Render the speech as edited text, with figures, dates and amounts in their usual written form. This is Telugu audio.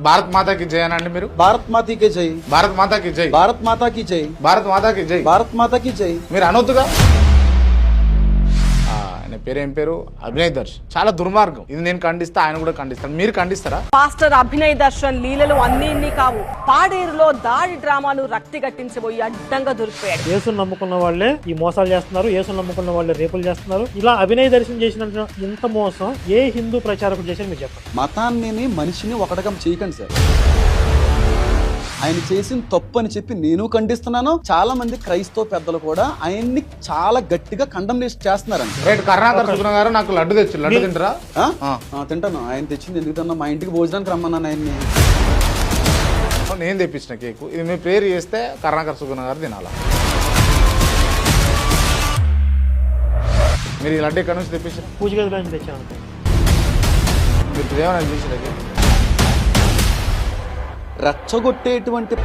భారత్ మాతాకి జై అనండి మీరు. భారత్ మాతాకి జై. భారత్ మాతాకి జై. భారత్ మాతాకి జై. భారత్ మాతాకి జై. భారత్ మాతాకి జై. మీరు అనొద్దుగా. ఆయన పేరు ఏం పేరు? అభినయ్ దర్శన్. చాలా దుర్మార్గం. ఇది నేను ఖండిస్తా, ఆయన కూడా ఖండిస్తాను. మీరు ఖండిస్తారా? పాస్టర్ అభినయ్ దర్శన్ లీలలు అన్ని ఇన్ని కావు. పాడేరులో దాడి డ్రామాను రక్తి గట్టించబోయి అడ్డంగా దొరికిపోయాడు. యేసును నమ్ముకున్న వాళ్ళే ఈ మోసాలు చేస్తున్నారు, యేసును నమ్ముకున్న వాళ్ళే రేపులు చేస్తున్నారు. ఇలా అభినయ్ దర్శనం చేసిన ఇంత మోసం ఏ హిందూ ప్రచారకుడు చేశారు మీరు చెప్పండి. మతాన్ని మనిషిని ఒకటగం చేయకండి సార్. ఆయన చేసిన తప్పు అని చెప్పి నేను ఖండిస్తున్నాను. చాలా మంది క్రైస్తవ పెద్దలు కూడా ఆయన్ని చాలా గట్టిగా కండమ్నేట్ చేస్తున్నారండి. రైట్. కరుణాకర్ సుగుణ గారు నాకు లడ్డు తెచ్చు. లడ్డు తింటారా? తింటాను. ఆయన తెచ్చింది ఎందుకు తిన్నా? మా ఇంటికి భోజనానికి రమ్మన్నాను ఆయన్ని. నేను తెప్పించిన కేకు. ఇది మీ పేరు చేస్తే కరుణాకర్ సుగుణ గారు తినాలా? మీరు ఈ లడ్డు ఎక్కడి నుంచి తెప్పించారు? పూజ గదిలో నుంచి తెచ్చాను. మీరు ఏమైనా చేసిన రెచ్చగొట్టేటువంటి